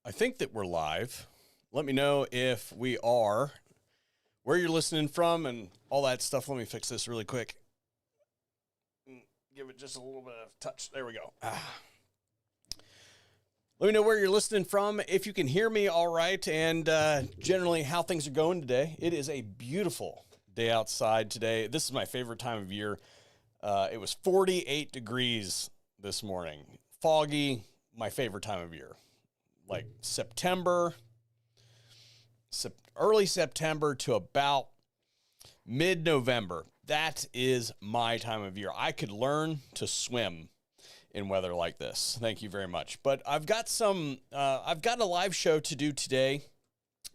I think that we're live. Let me know if we are, where you're listening from, and all that stuff. Let me fix this really quick. Give it just a little bit of touch. There we go. Let me know where you're listening from, if you can hear me all right, and generally how things are going today. It is a beautiful day outside today. This is my favorite time of year. It was 48 degrees this morning. Foggy, my favorite time of year. Like early September to about mid-November. That is my time of year. I could learn to swim in weather like this. Thank you very much. But I've got a live show to do today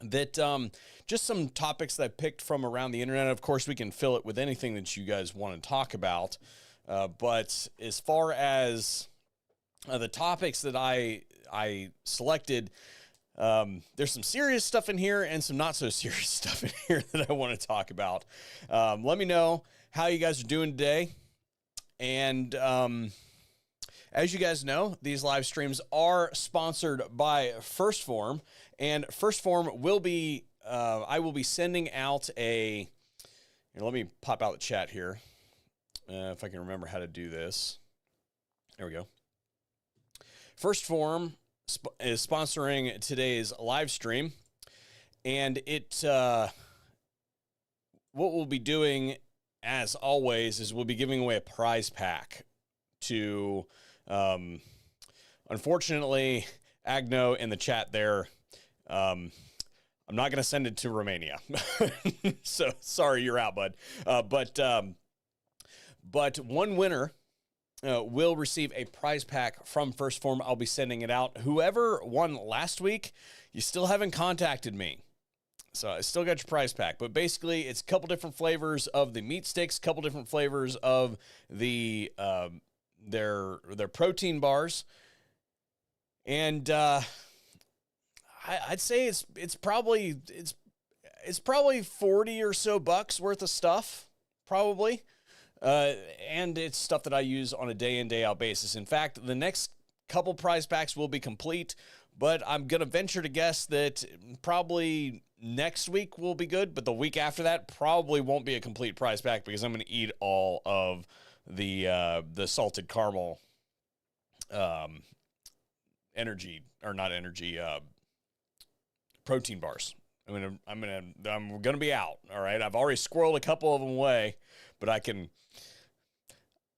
that just some topics that I picked from around the internet. Of course, we can fill it with anything that you guys want to talk about. But as far as the topics that I selected, there's some serious stuff in here and some not so serious stuff in here that I want to talk about. Let me know how you guys are doing today. And as you guys know, these live streams are sponsored by First Form, and First Form will be, I will be sending out here, let me pop out the chat here, if I can remember how to do this. There we go. First Form is sponsoring today's live stream, and what we'll be doing, as always, is we'll be giving away a prize pack to, unfortunately, Agno in the chat there. I'm not going to send it to Romania. So sorry, you're out, bud. But one winner will receive a prize pack from First Form. I'll be sending it out. Whoever won last week, you still haven't contacted me. So I still got your prize pack. But basically, it's a couple different flavors of the meat sticks, a couple different flavors of the their protein bars. And I'd say it's probably 40 or so bucks worth of stuff, probably. And it's stuff that I use on a day in, day out basis. In fact, the next couple prize packs will be complete, but I'm going to venture to guess that probably next week will be good, but the week after that probably won't be a complete prize pack because I'm going to eat all of the salted caramel, protein bars. I'm gonna be out. All right. I've already squirreled a couple of them away, but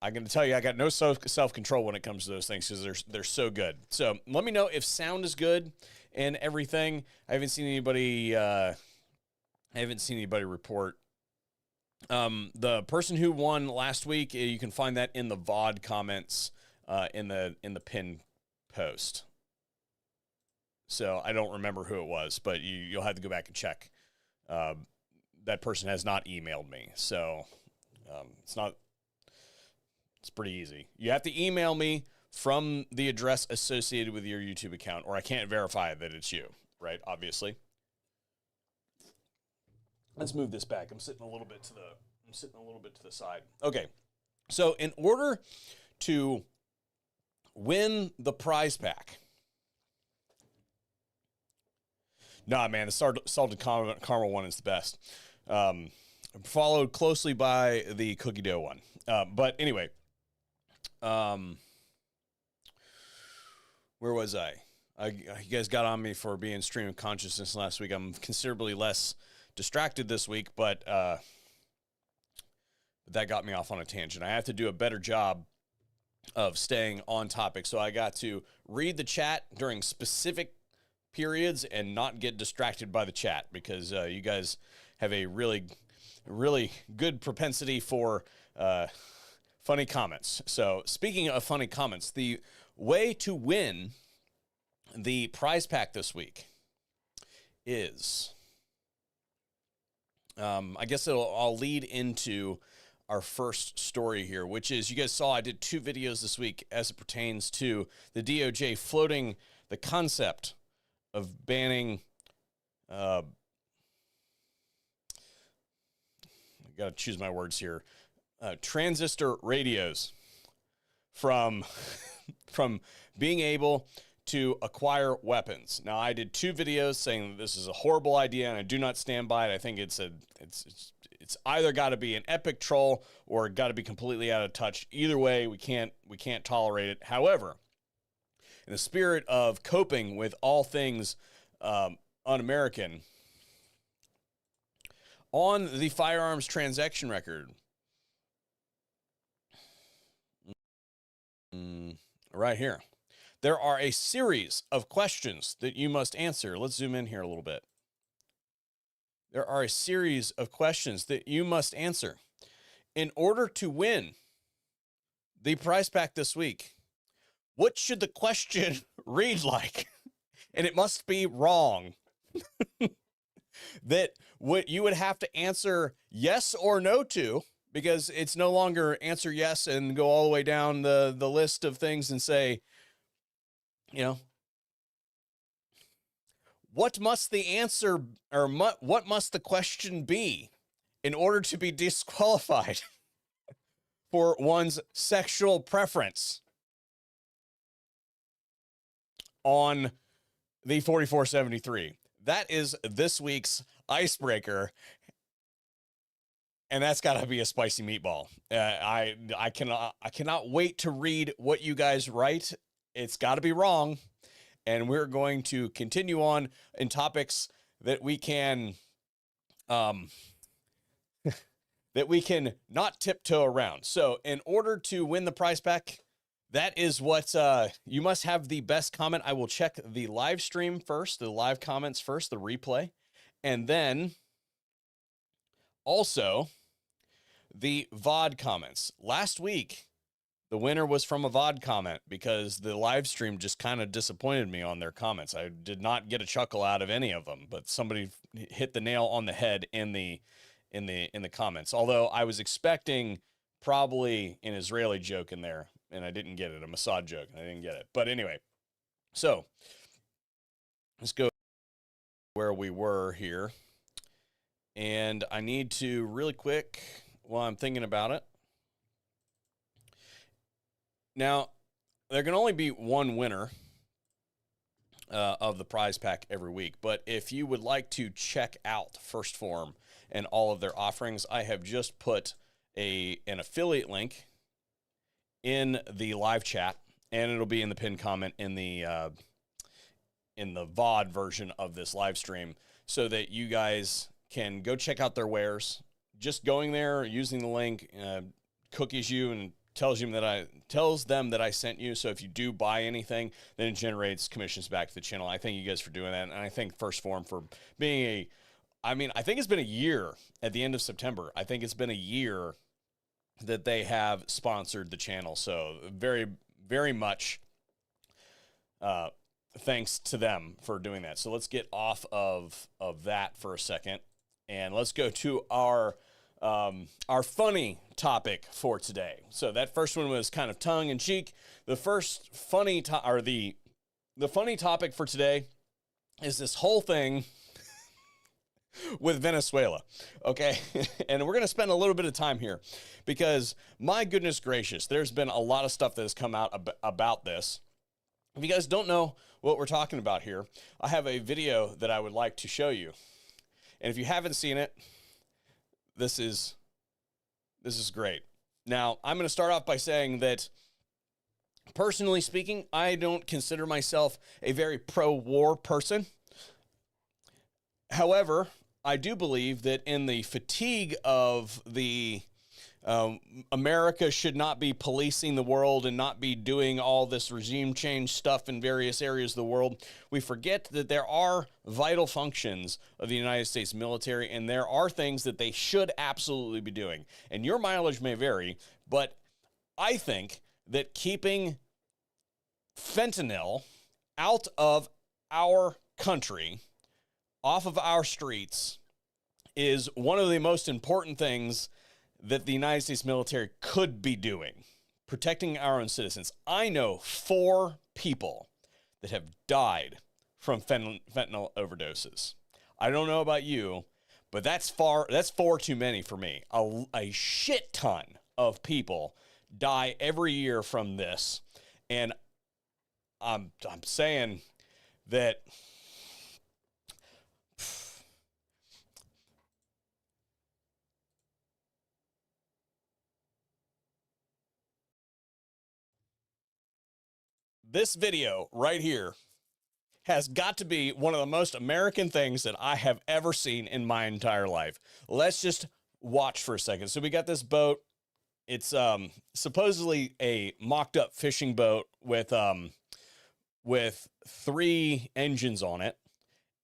I'm going to tell you, I got no self-control when it comes to those things because they're so good. So let me know if sound is good and everything. I haven't seen anybody report. The person who won last week, you can find that in the VOD comments in the pin post. So I don't remember who it was, but you'll have to go back and check. That person has not emailed me, so it's pretty easy. You have to email me from the address associated with your YouTube account, or I can't verify that it's you, right? Obviously. Let's move this back. I'm sitting a little bit to the side. Okay. So in order to win the prize pack, nah, man, the salted caramel one is the best. Followed closely by the cookie dough one. But anyway, where was I? You guys got on me for being stream of consciousness last week. I'm considerably less distracted this week, but that got me off on a tangent. I have to do a better job of staying on topic. So I got to read the chat during specific periods and not get distracted by the chat because you guys have a really, really good propensity for funny comments. So speaking of funny comments, the way to win the prize pack this week is, I guess I'll lead into our first story here, which is, you guys saw I did 2 videos this week as it pertains to the DOJ floating the concept of banning, I got to choose my words here, transistor radios from being able to acquire weapons. Now, I did 2 videos saying that this is a horrible idea, and I do not stand by it. I think it's either got to be an epic troll or got to be completely out of touch. Either way, we can't tolerate it. However, in the spirit of coping with all things un-American, on the firearms transaction record, right here, there are a series of questions that you must answer. Let's zoom in here a little bit. There are a series of questions that you must answer in order to win the prize pack this week. What should the question read like? And it must be wrong. That what you would have to answer yes or no to, because it's no longer answer yes and go all the way down the list of things and say, you know, what must the answer or what must the question be in order to be disqualified for one's sexual preference on the 4473? That is this week's icebreaker. And that's got to be a spicy meatball. I cannot wait to read what you guys write. It's got to be wrong. And we're going to continue on in topics that we can not tiptoe around. So in order to win the prize pack, that is what you must have the best comment. I will check the live stream first, the live comments first, the replay, and then also the VOD comments. Last week, the winner was from a VOD comment because the live stream just kind of disappointed me on their comments. I did not get a chuckle out of any of them, but somebody hit the nail on the head in the comments. Although I was expecting probably an Israeli joke in there, and I didn't get it, a Mossad joke, and I didn't get it. But anyway, so let's go where we were here. And I need to really quick, while I'm thinking about it. Now, there can only be one winner of the prize pack every week. But if you would like to check out First Form and all of their offerings, I have just put an affiliate link in the live chat, and it'll be in the pinned comment in the VOD version of this live stream, so that you guys can go check out their wares. Just going there, using the link, cookies you and tells them that I sent you. So if you do buy anything, then it generates commissions back to the channel. I thank you guys for doing that, and I thank First Form for being I think it's been a year at the end of September. I think it's been a year that they have sponsored the channel. So very, very much thanks to them for doing that. So let's get off of that for a second, and let's go to our funny topic for today. So that first one was kind of tongue in cheek. The first funny the funny topic for today is this whole thing with Venezuela. Okay. And we're going to spend a little bit of time here because, my goodness gracious, there's been a lot of stuff that has come out about this. If you guys don't know what we're talking about here, I have a video that I would like to show you. And if you haven't seen it, this is great. Now, I'm going to start off by saying that, personally speaking, I don't consider myself a very pro-war person. However, I do believe that in the fatigue of the America should not be policing the world and not be doing all this regime change stuff in various areas of the world, we forget that there are vital functions of the United States military, and there are things that they should absolutely be doing. And your mileage may vary, but I think that keeping fentanyl out of our country, off of our streets, is one of the most important things that the United States military could be doing, protecting our own citizens. I know 4 people that have died from fentanyl overdoses. I don't know about you, but that's 4 too many for me. A shit ton of people die every year from this, and I'm saying that this video right here has got to be one of the most American things that I have ever seen in my entire life. Let's just watch for a second. So we got this boat. It's supposedly a mocked up fishing boat with 3 engines on it,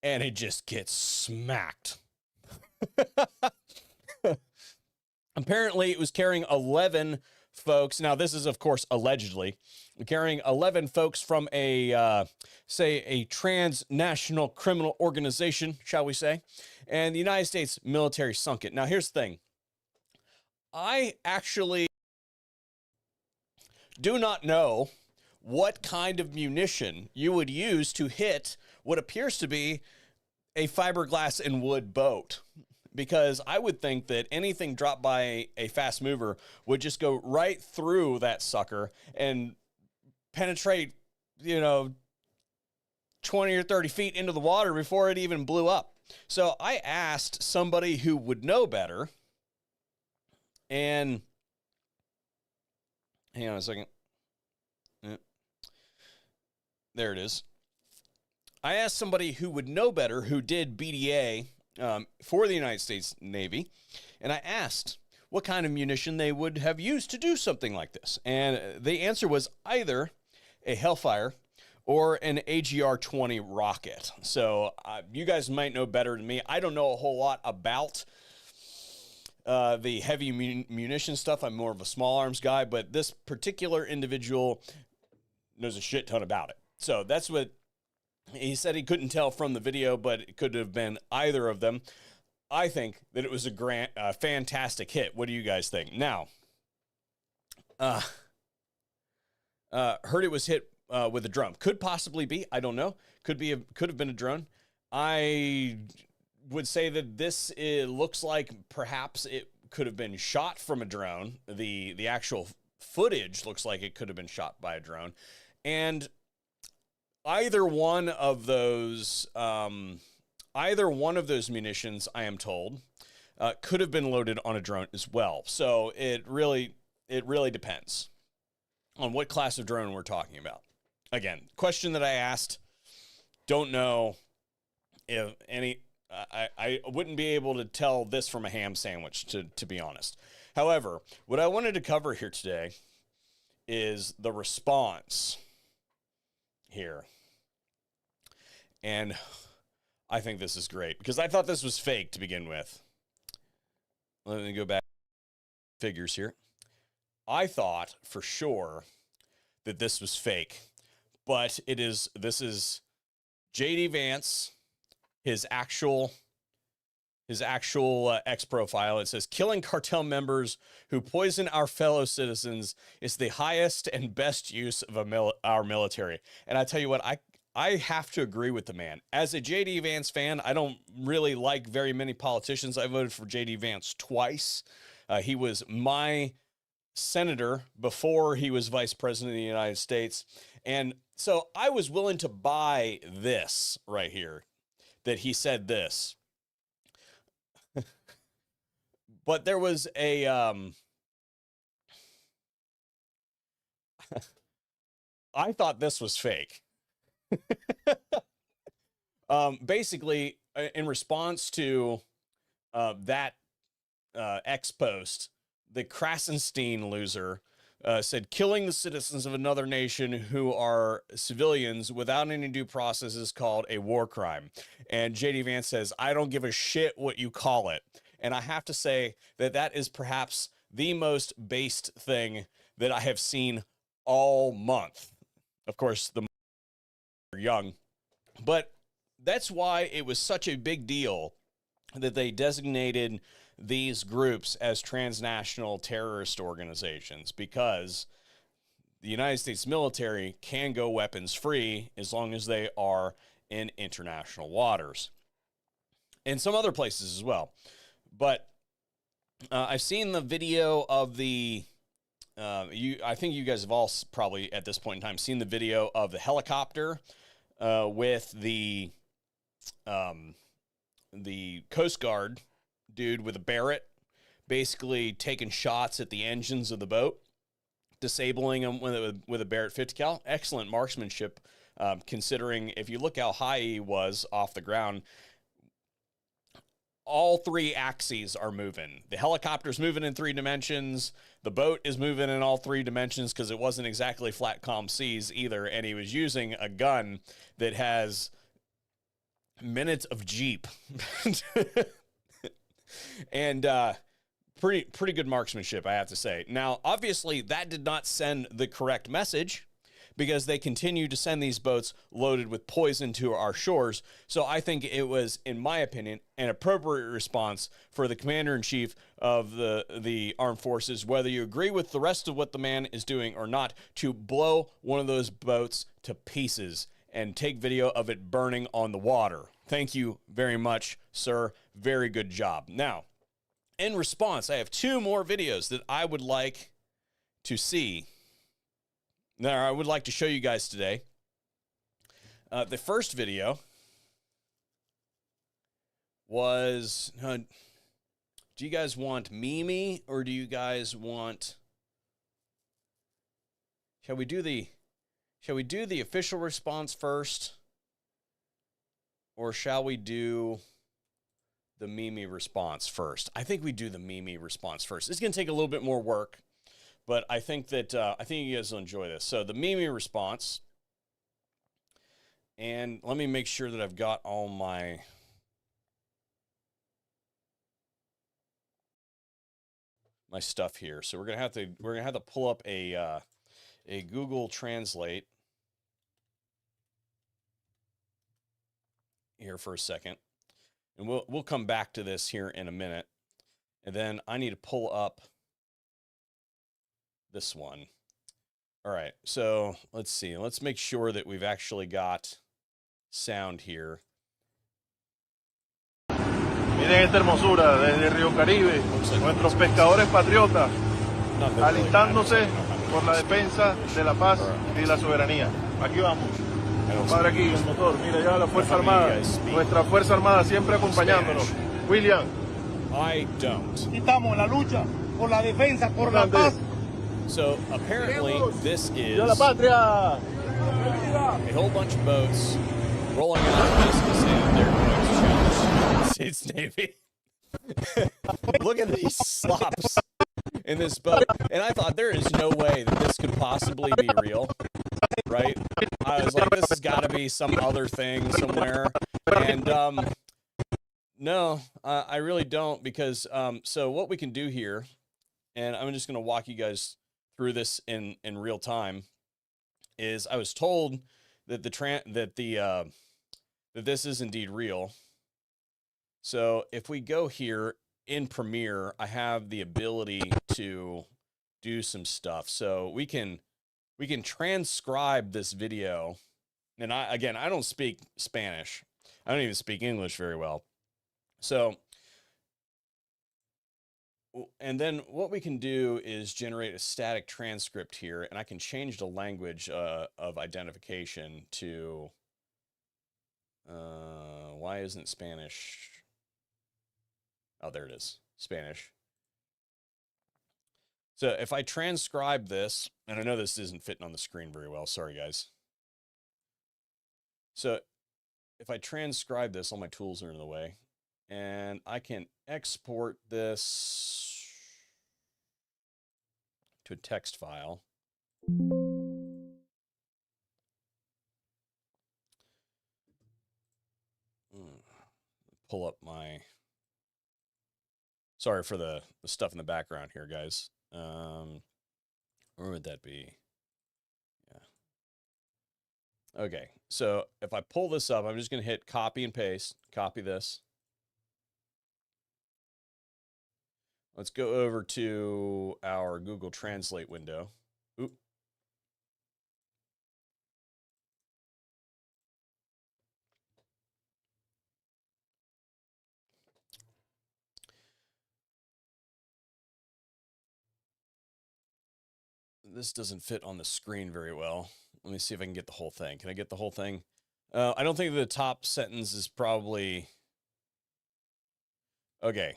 and it just gets smacked. Apparently it was carrying 11 folks. Now, this is, of course, allegedly carrying 11 folks from a, say, a transnational criminal organization, shall we say, and the United States military sunk it. Now, here's the thing. I actually do not know what kind of munition you would use to hit what appears to be a fiberglass and wood boat, because I would think that anything dropped by a fast mover would just go right through that sucker and penetrate, 20 or 30 feet into the water before it even blew up. So I asked somebody who would know better, and hang on a second. There it is. I asked somebody who would know better, who did BDA for the United States Navy, and I asked what kind of munition they would have used to do something like this. And the answer was either a Hellfire or an AGR-20 rocket. So you guys might know better than me. I don't know a whole lot about the heavy munition stuff. I'm more of a small arms guy, but this particular individual knows a shit ton about it. So that's what he said. He couldn't tell from the video, but it could have been either of them. I think that it was a fantastic hit. What do you guys think? Now, heard it was hit with a drone. Could possibly be. I don't know. Could have been a drone. I would say that this looks like perhaps it could have been shot from a drone. The actual footage looks like it could have been shot by a drone, and either one of those munitions, I am told, could have been loaded on a drone as well. So it really depends on what class of drone we're talking about. Again, question that I asked, don't know if any. I wouldn't be able to tell this from a ham sandwich, to be honest. However, what I wanted to cover here today is the response here. And I think this is great, because I thought this was fake to begin with. Let me go back to figures here. I thought for sure that this was fake, but this is JD Vance, his actual X profile. It says, killing cartel members who poison our fellow citizens is the highest and best use of our military. And I tell you what, I have to agree with the man. As a JD Vance fan, I don't really like very many politicians. I voted for JD Vance twice. He was my senator before he was vice president of the United States. And so I was willing to buy this right here, that he said this. But there was a, I thought this was fake. Basically, in response to that X post, the Krasenstein loser said, killing the citizens of another nation who are civilians without any due process is called a war crime. And JD Vance says, I don't give a shit what you call it. And I have to say that that is perhaps the most based thing that I have seen all month. Of course, the are young, but that's why it was such a big deal that they designated these groups as transnational terrorist organizations, because the United States military can go weapons free as long as they are in international waters and some other places as well. But I've seen the video of the I think you guys have all probably at this point in time seen the video of the helicopter with the Coast Guard dude with a Barrett, basically taking shots at the engines of the boat, disabling them with a Barrett 50 cal. Excellent marksmanship, considering if you look how high he was off the ground. All three axes are moving. The helicopter's moving in 3 dimensions. The boat is moving in all 3 dimensions because it wasn't exactly flat calm seas either. And he was using a gun that has minutes of Jeep. And pretty good marksmanship, I have to say. Now, obviously, that did not send the correct message, because they continue to send these boats loaded with poison to our shores. So I think it was, in my opinion, an appropriate response for the commander-in-chief of the armed forces, whether you agree with the rest of what the man is doing or not, to blow one of those boats to pieces and take video of it burning on the water. Thank you very much, sir. Very good job. Now, in response, I have 2 more videos that I would like to see. Now, I would like to show you guys today. The first video was, do you guys want Mimi, or do you guys want, shall we do the official response first, or shall we do the Mimi response first? I think we do the Mimi response first. It's going to take a little bit more work, but I think that I think you guys will enjoy this. So the Mimi response, and let me make sure that I've got all my stuff here. So we're gonna have to pull up a Google Translate here for a second, and we'll come back to this here in a minute. And then I need to pull up this one. All right, so let's see. Let's make sure that we've actually got sound here. Miren esta hermosura desde Río Caribe, nuestros pescadores patriotas, alistándose por la defensa de la paz y la soberanía. Aquí vamos. Padre, aquí el motor. Mira ya la Fuerza Armada, nuestra Fuerza Armada siempre acompañándonos. William. I don't. Estamos en la lucha por la defensa, por la paz. So apparently this is ¡Viva la patria! a whole bunch of boats rolling out, basically saying they're going to challenge the United States Navy. Look at these slops in this boat. And I thought, there is no way that this could possibly be real, right? I was like, this has got to be some other thing somewhere. And no, I really don't, because so what we can do here, and I'm just going to walk you guys through this in real time, is I was told that that this is indeed real. So if we go here in Premiere, I have the ability to do some stuff. So we can transcribe this video. And I don't speak Spanish. I don't even speak English very well. So, and then what we can do is generate a static transcript here, and I can change the language of identification to, why isn't Spanish? Oh, there it is, Spanish. So if I transcribe this, and I know this isn't fitting on the screen very well, sorry guys. So if I transcribe this, all my tools are in the way, and I can export this to a text file. Pull up my, sorry for the stuff in the background here, guys. Where would that be? Yeah. Okay, so if I pull this up, I'm just going to hit copy and paste, copy this. Let's go over to our Google Translate window. Oop. this doesn't fit on the screen very well. Let me see if I can get the whole thing. Can I get the whole thing? I don't think the top sentence is probably... Okay.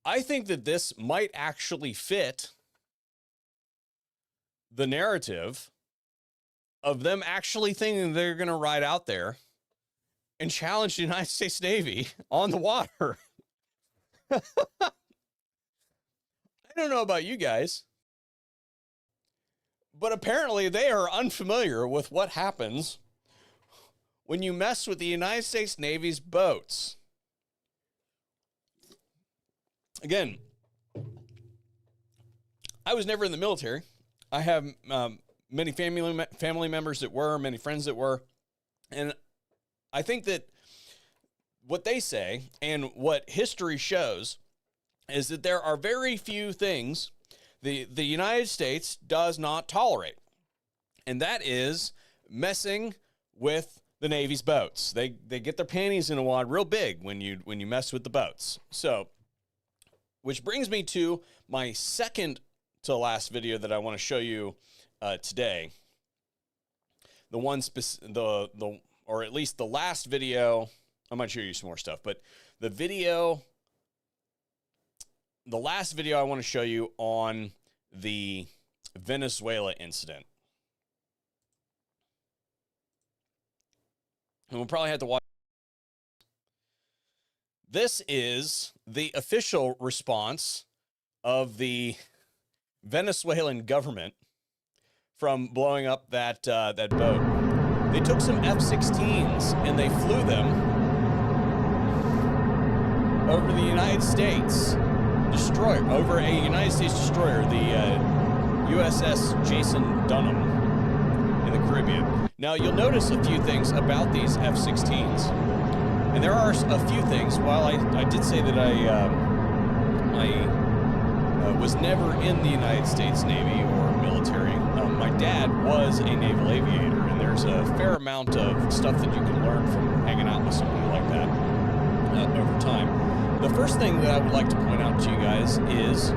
I think that this might actually fit the narrative of them actually thinking they're going to ride out there and challenge the United States Navy on the water. I don't know about you guys, but apparently they are unfamiliar with what happens when you mess with the United States Navy's boats. Again, I was never in the military. I have many family members that were, many friends that were, and I think that what they say and what history shows is that there are very few things the United States does not tolerate, and that is messing with the Navy's boats. They get their panties in a wad real big when you mess with the boats. So, which brings me to my second to last video that I want to show you today. The one or at least the last video. I might show you some more stuff, but the last video I want to show you on the Venezuela incident. And we'll probably have to watch. This is the official response of the Venezuelan government from blowing up that boat. They took some F-16s and they flew them over the United States destroyer, over a United States destroyer, the USS Jason Dunham in the Caribbean. Now, you'll notice a few things about these F-16s. And there are a few things. While I did say that I was never in the United States Navy or military, my dad was a naval aviator, and there's a fair amount of stuff that you can learn from hanging out with somebody like that over time. The first thing that I would like to point out to you guys is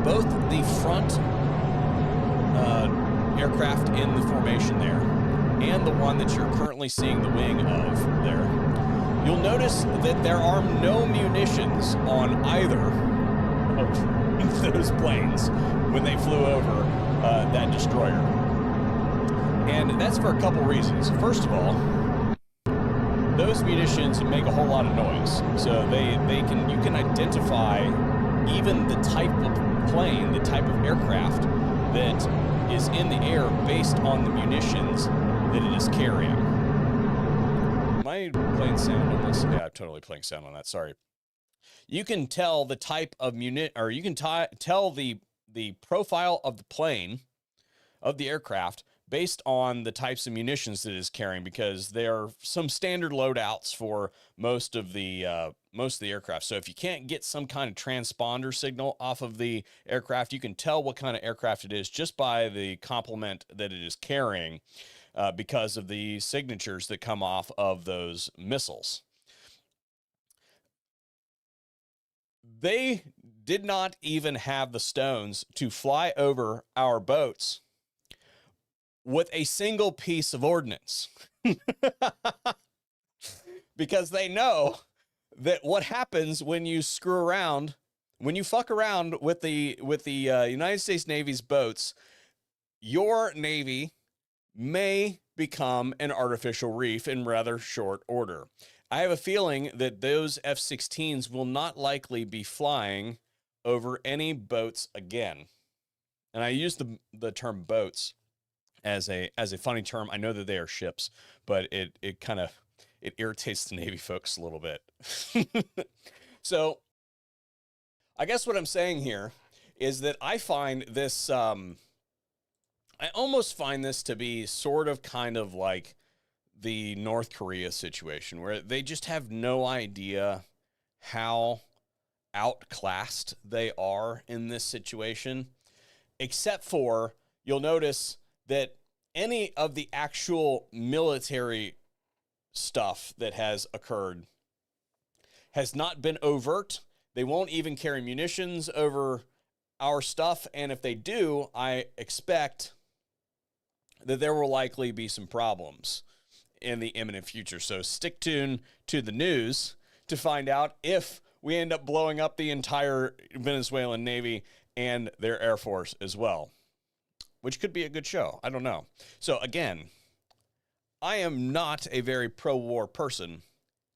both the front aircraft in the formation there and the one that you're currently seeing the wing of there. You'll notice that there are no munitions on either of those planes when they flew over that destroyer. And that's for a couple reasons. First of all, those munitions make a whole lot of noise. So you can identify even the type of plane, the type of aircraft that is in the air based on the munitions that it is carrying. Am I playing sound on this? Yeah, I'm totally playing sound on that. Sorry. You can tell the type of or you can tell the profile of the plane, of the aircraft, based on the types of munitions that it is carrying, because there are some standard loadouts for most of the aircraft. So if you can't get some kind of transponder signal off of the aircraft, you can tell what kind of aircraft it is just by the complement that it is carrying, because of the signatures that come off of those missiles. They did not even have the stones to fly over our boats with a single piece of ordnance. Because they know that what happens when you screw around, when you fuck around with the United States Navy's boats, your Navy may become an artificial reef in rather short order. I have a feeling that those F-16s will not likely be flying over any boats again. And I use the term boats as a funny term. I know that they are ships, but it irritates the Navy folks a little bit. So I guess what I'm saying here is that I find this, I almost find this to be sort of kind of like the North Korea situation, where they just have no idea how outclassed they are in this situation, except for, you'll notice that any of the actual military stuff that has occurred has not been overt. They won't even carry munitions over our stuff. And if they do, I expect that there will likely be some problems in the imminent future. So stick tuned to the news to find out if we end up blowing up the entire Venezuelan Navy and their Air Force as well, which could be a good show. I don't know. So again, I am not a very pro-war person.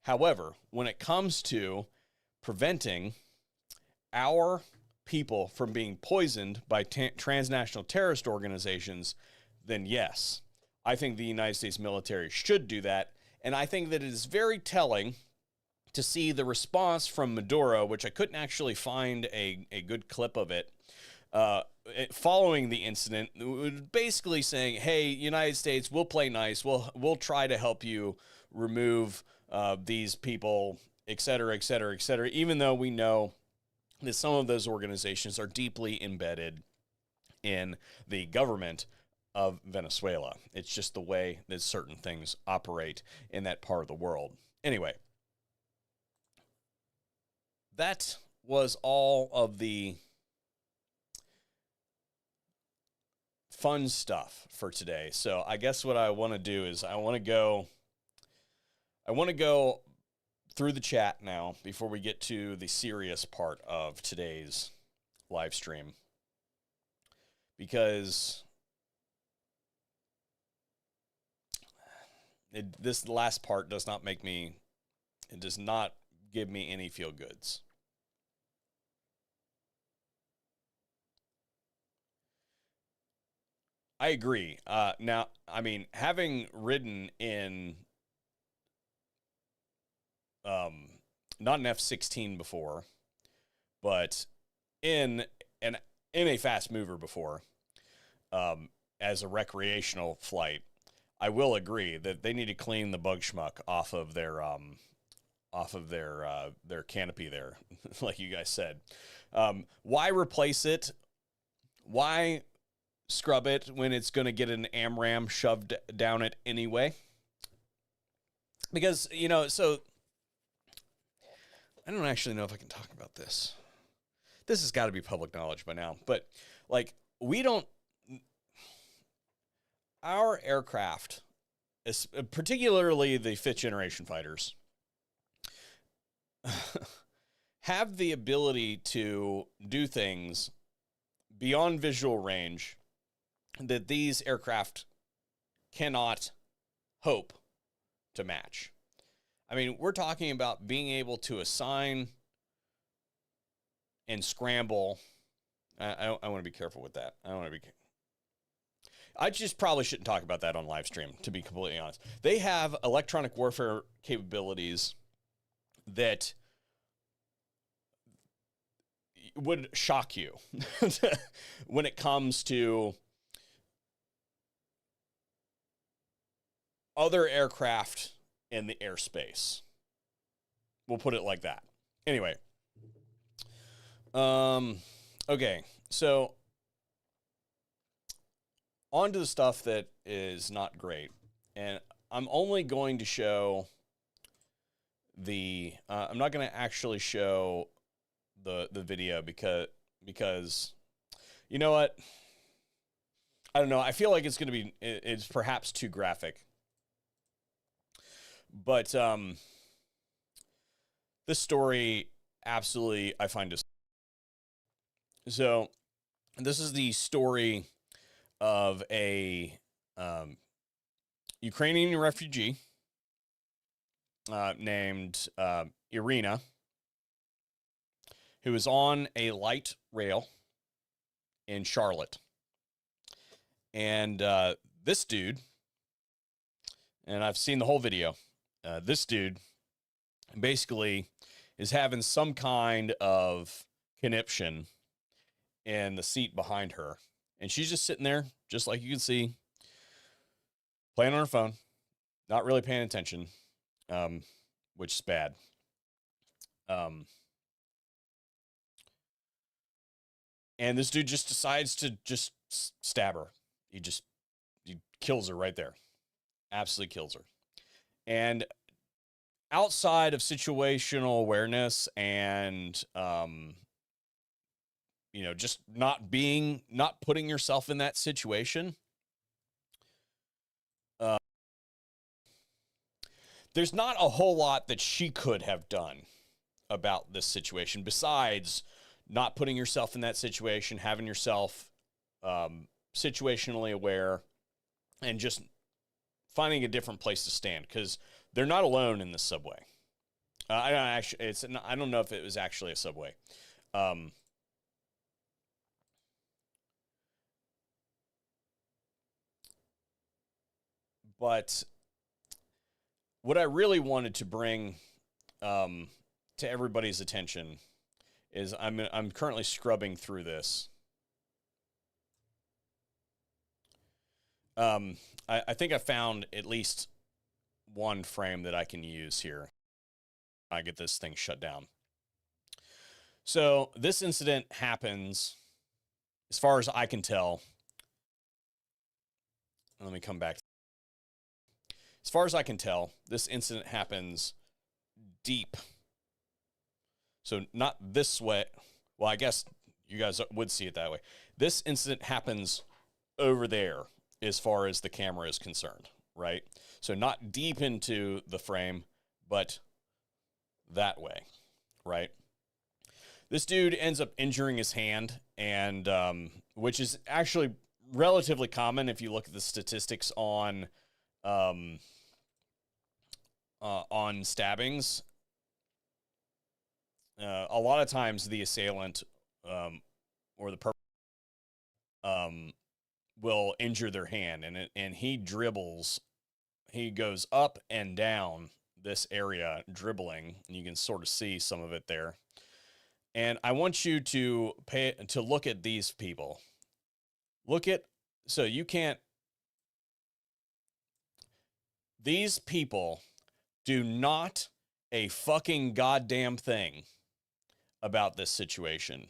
However, when it comes to preventing our people from being poisoned by transnational terrorist organizations, then yes, I think the United States military should do that. And I think that it is very telling to see the response from Maduro, which I couldn't actually find a good clip of it, following the incident, basically saying, hey, United States, we'll play nice. We'll try to help you remove these people, et cetera, et cetera, et cetera, even though we know that some of those organizations are deeply embedded in the government of Venezuela. It's just the way that certain things operate in that part of the world. Anyway, that was all of the fun stuff for today. So I guess what I want to do is I want to go through the chat now before we get to the serious part of today's live stream, because this last part does not give me any feel goods. I agree. Now, I mean, having ridden in not an F-16 before, but in a fast mover before, as a recreational flight, I will agree that they need to clean the bug schmuck off of their canopy there, like you guys said. Why replace it? Why scrub it when it's going to get an AMRAAM shoved down it anyway? Because, so I don't actually know if I can talk about this. This has got to be public knowledge by now, but like our aircraft, particularly the 5th generation fighters, have the ability to do things beyond visual range that these aircraft cannot hope to match. I mean, we're talking about being able to assign and scramble. I want to be careful with that. I just probably shouldn't talk about that on live stream, to be completely honest. They have electronic warfare capabilities that would shock you when it comes to other aircraft in the airspace. We'll put it like that. Anyway. Okay. So on to the stuff that is not great. And I'm only going to show I'm not going to actually show the video because you know what? I don't know. I feel like it's perhaps too graphic. But this story absolutely I find so this is the story of a Ukrainian refugee named Irina, who is on a light rail in Charlotte. And this dude, and I've seen the whole video, this dude basically is having some kind of conniption in the seat behind her. And she's just sitting there, just like you can see, playing on her phone, not really paying attention, which is bad. And this dude just decides to just stab her. He kills her right there. Absolutely kills her. And outside of situational awareness and just not putting yourself in that situation. There's not a whole lot that she could have done about this situation besides not putting yourself in that situation, having yourself situationally aware, and just finding a different place to stand, because they're not alone in the subway. I don't know if it was actually a subway. But what I really wanted to bring to everybody's attention is I'm currently scrubbing through this. I think I found at least one frame that I can use here. I get this thing shut down. So this incident happens, as far as I can tell. Let me come back. As far as I can tell, this incident happens deep. So not this way. Well, I guess you guys would see it that way. This incident happens over there as far as the camera is concerned, right? So not deep into the frame, but that way, right? This dude ends up injuring his hand, and which is actually relatively common if you look at the statistics on stabbings. A lot of times the assailant or the person will injure their hand, and he dribbles. He goes up and down this area dribbling, and you can sort of see some of it there. And I want you to look at these people. These people do not a fucking goddamn thing about this situation.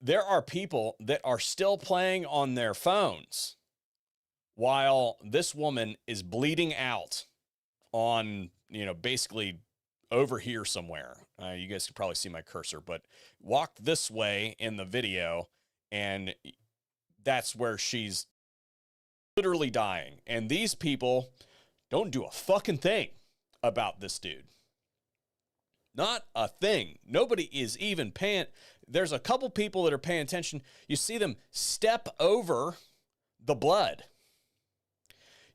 There are people that are still playing on their phones while this woman is bleeding out on, basically over here somewhere. You guys can probably see my cursor, but walk this way in the video, and that's where she's literally dying. And these people don't do a fucking thing about this dude. Not a thing. Nobody is even paying. There's a couple people that are paying attention. You see them step over the blood.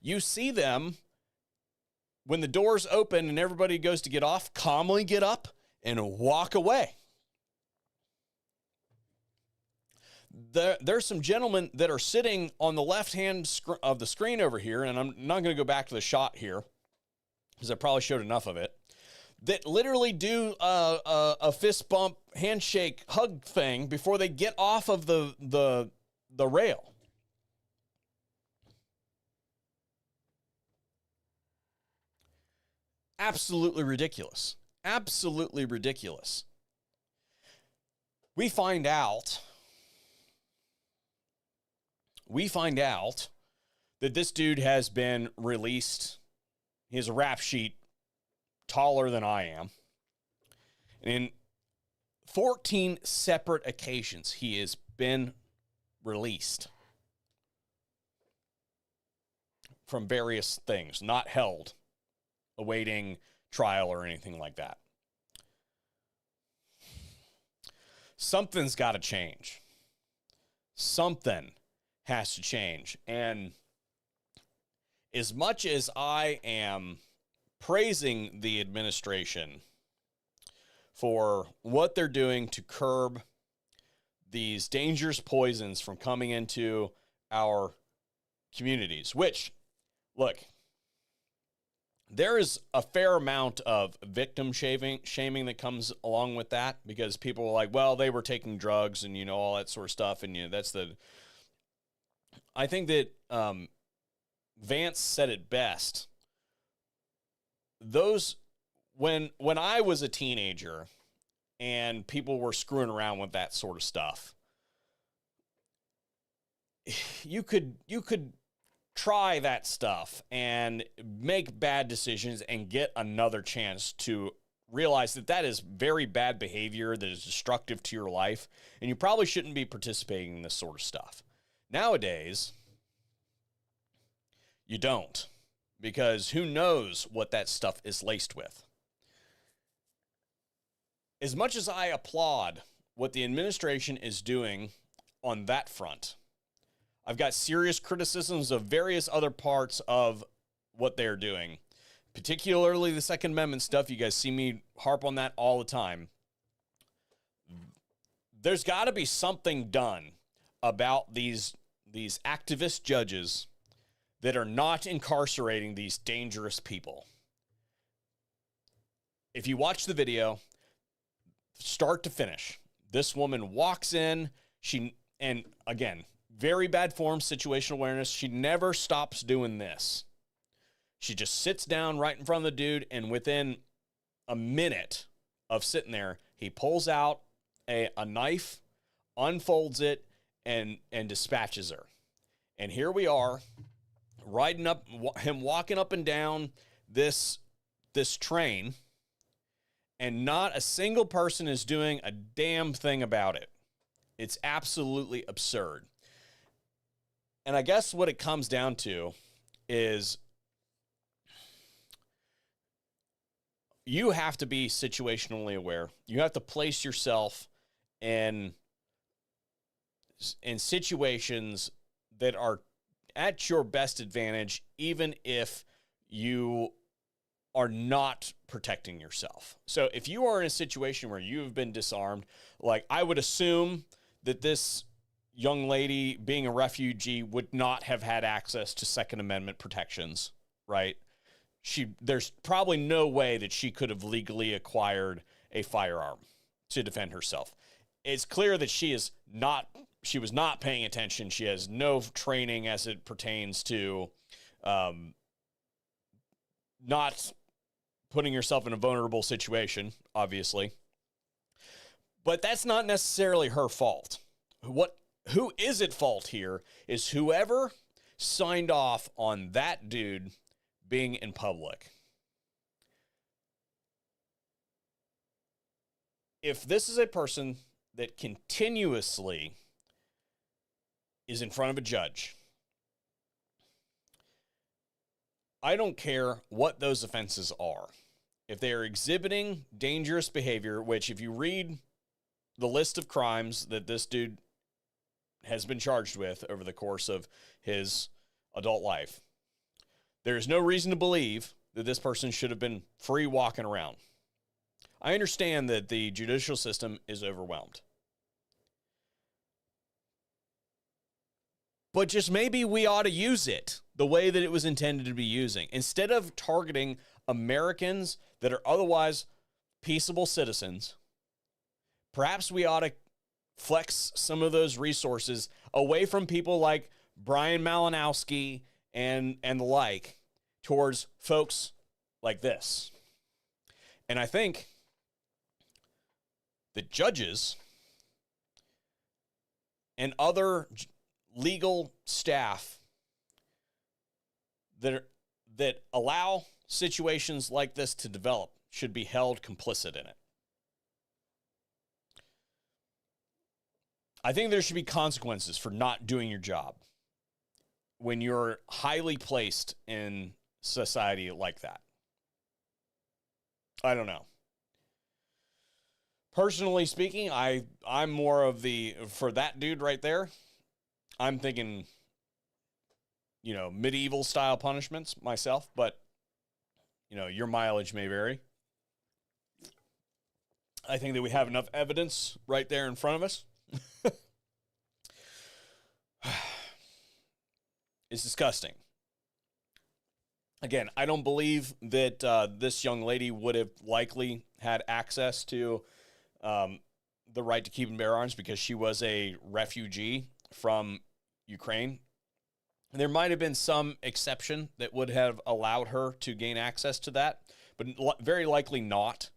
You see them, when the doors open and everybody goes to get off, calmly get up and walk away. There's some gentlemen that are sitting on the left hand of the screen over here, and I'm not going to go back to the shot here because I probably showed enough of it, that literally do a fist bump, handshake, hug thing before they get off of the rail. Absolutely ridiculous. Absolutely ridiculous. We find out that this dude has been released. He has a rap sheet taller than I am. And in 14 separate occasions, he has been released from various things, not held, awaiting trial or anything like that. Something's got to change. Something has to change. And as much as I am praising the administration for what they're doing to curb these dangerous poisons from coming into our communities, which, look, there is a fair amount of victim shaming that comes along with that, because people are like, well, they were taking drugs and, all that sort of stuff. And, I think that Vance said it best. When I was a teenager and people were screwing around with that sort of stuff, you could try that stuff and make bad decisions and get another chance to realize that that is very bad behavior that is destructive to your life, and you probably shouldn't be participating in this sort of stuff. Nowadays, you don't, because who knows what that stuff is laced with. As much as I applaud what the administration is doing on that front, I've got serious criticisms of various other parts of what they're doing, particularly the Second Amendment stuff. You guys see me harp on that all the time. There's got to be something done about these activist judges that are not incarcerating these dangerous people. If you watch the video, start to finish, this woman walks in, and again, very bad form, situational awareness. She never stops doing this. She just sits down right in front of the dude, and within a minute of sitting there, he pulls out a knife, unfolds it, and dispatches her. And here we are, him walking up and down this train, and not a single person is doing a damn thing about it. It's absolutely absurd. And I guess what it comes down to is you have to be situationally aware. You have to place yourself in situations that are at your best advantage, even if you are not protecting yourself. So if you are in a situation where you have been disarmed, like I would assume that this young lady, being a refugee, would not have had access to Second Amendment protections, right? There's probably no way that she could have legally acquired a firearm to defend herself. It's clear that she was not paying attention. She has no training as it pertains to not putting herself in a vulnerable situation, obviously. But that's not necessarily her fault. Who is at fault here is whoever signed off on that dude being in public. If this is a person that continuously is in front of a judge, I don't care what those offenses are. If they are exhibiting dangerous behavior, which if you read the list of crimes that this dude has been charged with over the course of his adult life, there is no reason to believe that this person should have been free walking around. I understand that the judicial system is overwhelmed. But just maybe we ought to use it the way that it was intended to be using. Instead of targeting Americans that are otherwise peaceable citizens, perhaps we ought to flex some of those resources away from people like Brian Malinowski and the like towards folks like this. And I think that judges and other legal staff that allow situations like this to develop should be held complicit in it. I think there should be consequences for not doing your job when you're highly placed in society like that. I don't know. Personally speaking, I'm more of for that dude right there, I'm thinking, medieval style punishments myself, but, your mileage may vary. I think that we have enough evidence right there in front of us. It's disgusting. Again, I don't believe that this young lady would have likely had access to the right to keep and bear arms because she was a refugee from Ukraine. There might have been some exception that would have allowed her to gain access to that, but very likely not.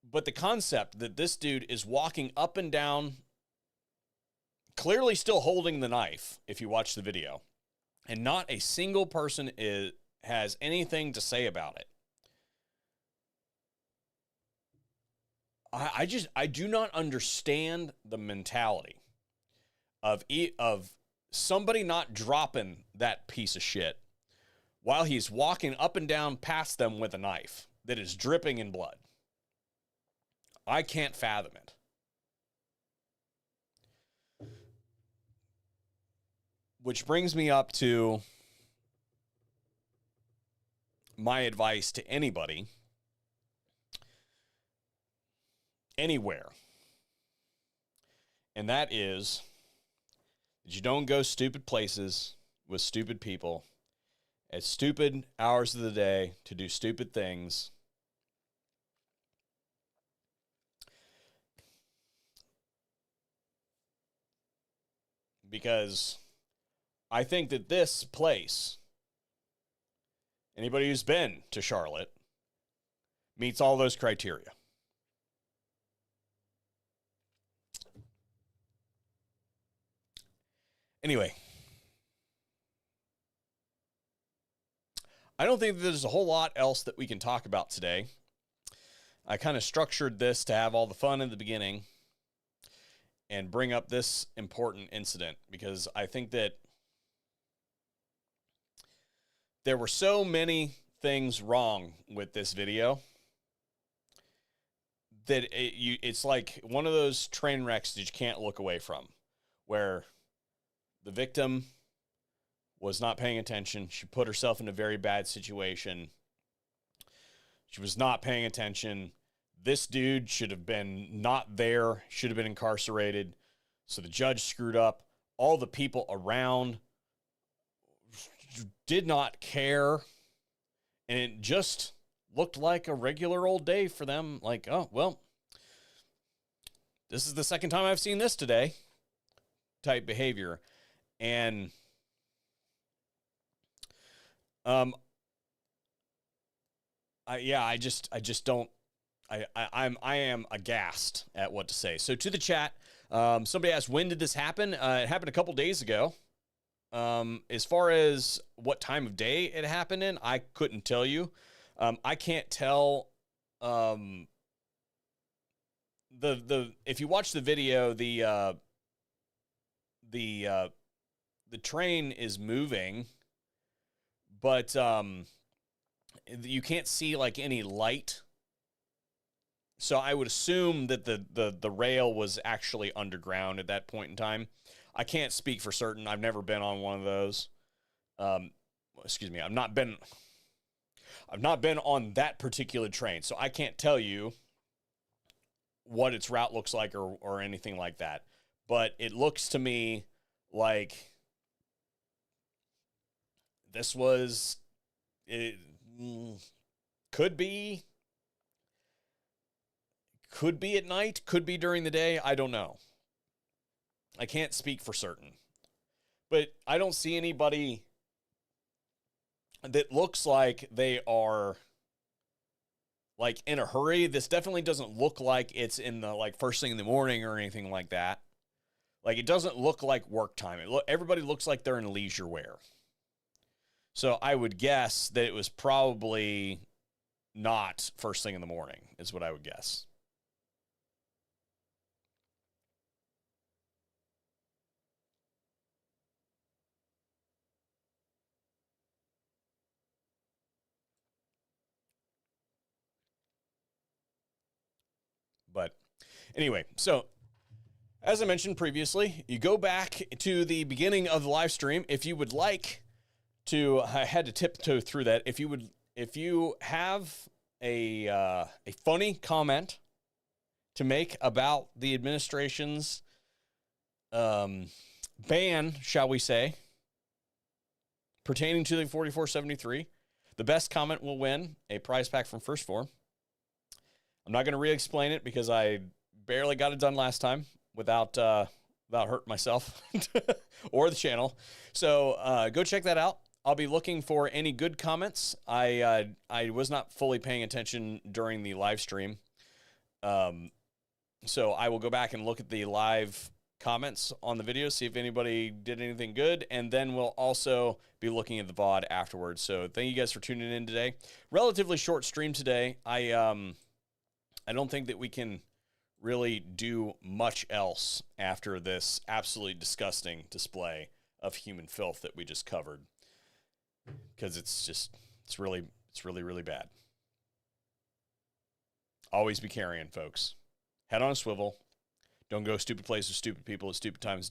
But the concept that this dude is walking up and down, clearly still holding the knife, if you watch the video, and not a single person has anything to say about it. I do not understand the mentality of somebody not dropping that piece of shit while he's walking up and down past them with a knife that is dripping in blood. I can't fathom it. Which brings me up to my advice to anybody, anywhere. And that is that you don't go stupid places with stupid people at stupid hours of the day to do stupid things. Because I think that this place, anybody who's been to Charlotte, meets all those criteria. Anyway, I don't think there's a whole lot else that we can talk about today. I kind of structured this to have all the fun in the beginning and bring up this important incident because I think that there were so many things wrong with this video that it's like one of those train wrecks that you can't look away from, where the victim was not paying attention. She put herself in a very bad situation. She was not paying attention. This dude should have been not there, should have been incarcerated. So the judge screwed up. All the people around did not care. And it just looked like a regular old day for them. Like, oh, well, this is the second time I've seen this today type behavior. And I just don't. I am aghast at what to say. So to the chat, somebody asked, when did this happen? It happened a couple days ago. As far as what time of day it happened in, I couldn't tell you. I can't tell. If you watch the video, the train is moving, but you can't see like any light. So I would assume that the rail was actually underground at that point in time. I can't speak for certain. I've never been on one of those. Excuse me. I've not been on that particular train, so I can't tell you what its route looks like or anything like that. But it looks to me like this was, it could be at night, could be during the day. I don't know. I can't speak for certain. But I don't see anybody that looks like they are like in a hurry. This definitely doesn't look like it's in the like first thing in the morning or anything like that. Like it doesn't look like work time. Everybody looks like they're in leisure wear. So I would guess that it was probably not first thing in the morning is what I would guess. But anyway, so as I mentioned previously, you go back to the beginning of the live stream. If you would like to, I had to tiptoe through that. If you have a funny comment to make about the administration's ban, shall we say, pertaining to the 4473, the best comment will win a prize pack from First Form. I'm not going to re-explain it because I barely got it done last time without hurting myself or the channel. So go check that out. I'll be looking for any good comments. I was not fully paying attention during the live stream. So I will go back and look at the live comments on the video, see if anybody did anything good, and then we'll also be looking at the VOD afterwards. So thank you guys for tuning in today. Relatively short stream today. I don't think that we can really do much else after this absolutely disgusting display of human filth that we just covered, because it's really really bad. Always be carrying, folks. Head on a swivel. Don't go stupid places, stupid people at stupid times.